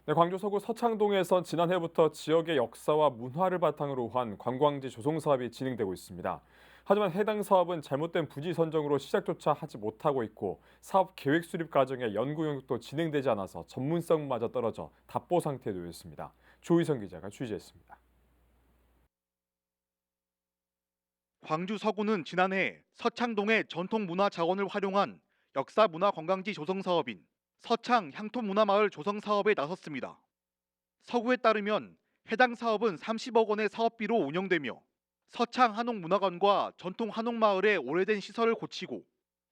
네, 광주 서구 서창동에선 지난해부터 지역의 역사와 문화를 바탕으로 한 관광지 조성 사업이 진행되고 있습니다. 하지만 해당 사업은 잘못된 부지 선정으로 시작조차 하지 못하고 있고 사업 계획 수립 과정에 연구 용역도 진행되지 않아서 전문성마저 떨어져 답보 상태에 놓였습니다. 조희성 기자가 취재했습니다. 광주 서구는 지난해 서창동의 전통문화 자원을 활용한 역사문화관광지 조성 사업인 서창 향토문화마을 조성 사업에 나섰습니다. 서구에 따르면 해당 사업은 30억 원의 사업비로 운영되며 서창 한옥문화관과 전통 한옥마을의 오래된 시설을 고치고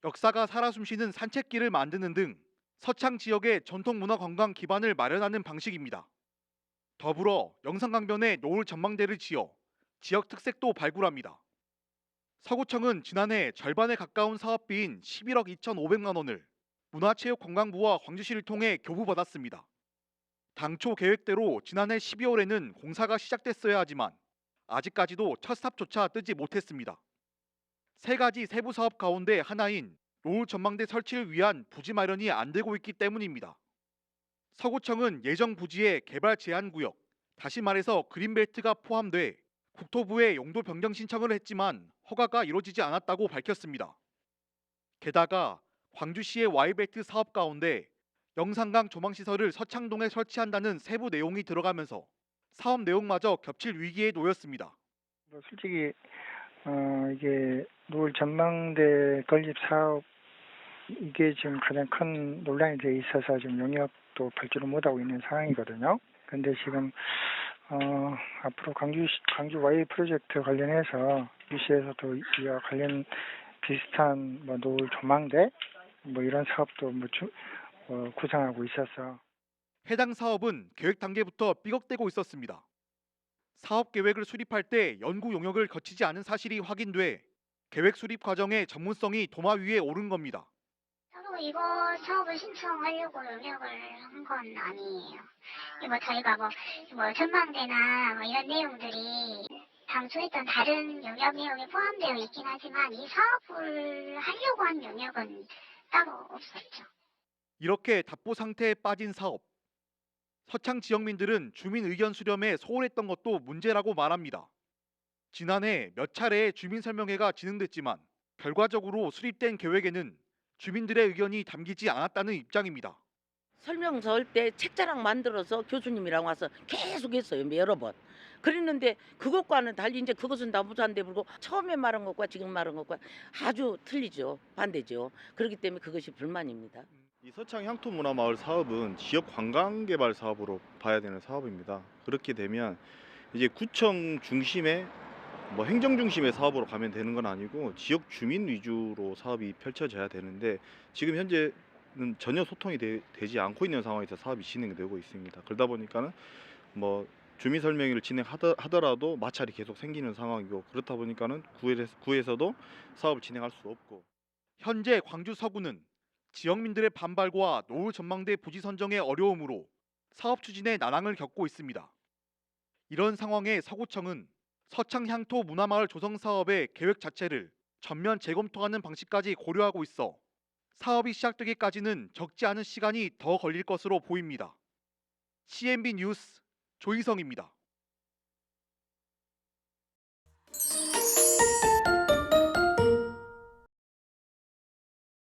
역사가 살아 숨쉬는 산책길을 만드는 등 서창 지역의 전통문화관광 기반을 마련하는 방식입니다. 더불어 영산강변에 노을 전망대를 지어 지역 특색도 발굴합니다. 서구청은 지난해 절반에 가까운 사업비인 11억 2,500만 원을 문화체육관광부와 광주시를 통해 교부받았습니다. 당초 계획대로 지난해 12월에는 공사가 시작됐어야 하지만 아직까지도 첫 삽조차 뜨지 못했습니다. 세 가지 세부 사업 가운데 하나인 노을 전망대 설치를 위한 부지 마련이 안 되고 있기 때문입니다. 서구청은 예정 부지에 개발 제한 구역, 다시 말해서 그린벨트가 포함돼 국토부에 용도 변경 신청을 했지만 허가가 이루어지지 않았다고 밝혔습니다. 게다가 광주시의 Y벨트 사업 가운데 영산강 조망시설을 서창동에 설치한다는 세부 내용이 들어가면서 사업 내용마저 겹칠 위기에 놓였습니다. 솔직히 이게 노을 전망대 건립 사업 이게 지금 가장 큰 논란이 돼 있어서 지금 용역도 발주를 못하고 있는 상황이거든요. 근데 지금 앞으로 광주 Y 프로젝트 관련해서 유시에서도 이와 관련 비슷한 뭐 노을 전망대 뭐 이런 사업도 구상하고 있어서 해당 사업은 계획 단계부터 삐걱대고 있었습니다. 사업 계획을 수립할 때 연구 용역을 거치지 않은 사실이 확인돼 계획 수립 과정의 전문성이 도마 위에 오른 겁니다. 저도 이거 사업을 신청하려고 용역을 한 건 아니에요. 뭐 저희가 뭐 전망대나 뭐 이런 내용들이 당초 했던 다른 용역 내용이 포함되어 있긴 하지만 이 사업을 하려고 한 용역은 따로 없었죠. 이렇게 답보 상태에 빠진 사업. 서창 지역민들은 주민 의견 수렴에 소홀했던 것도 문제라고 말합니다. 지난해 몇 차례의 주민 설명회가 진행됐지만 결과적으로 수립된 계획에는 주민들의 의견이 담기지 않았다는 입장입니다. 설명서 할 때 책자랑 만들어서 교수님이랑 와서 계속 했어요. 여러 번. 그랬는데 그것과는 달리 이제 그것은 나부자인데 불고 처음에 말한 것과 지금 말한 것과 아주 틀리죠. 반대죠. 그렇기 때문에 그것이 불만입니다. 이 서창 향토문화마을 사업은 지역 관광개발 사업으로 봐야 되는 사업입니다. 그렇게 되면 이제 구청 중심의 행정 중심의 사업으로 가면 되는 건 아니고 지역 주민 위주로 사업이 펼쳐져야 되는데 지금 현재는 전혀 소통이 되지 않고 있는 상황에서 사업이 진행되고 있습니다. 그러다 보니까는 주민 설명회를 진행하더라도 마찰이 계속 생기는 상황이고 그렇다 보니까는 구에서도 사업을 진행할 수 없고. 현재 광주 서구는 지역민들의 반발과 노을 전망대 부지 선정의 어려움으로 사업 추진에 난항을 겪고 있습니다. 이런 상황에 서구청은 서창 향토 문화마을 조성 사업의 계획 자체를 전면 재검토하는 방식까지 고려하고 있어 사업이 시작되기까지는 적지 않은 시간이 더 걸릴 것으로 보입니다. CNB 뉴스 조희성입니다.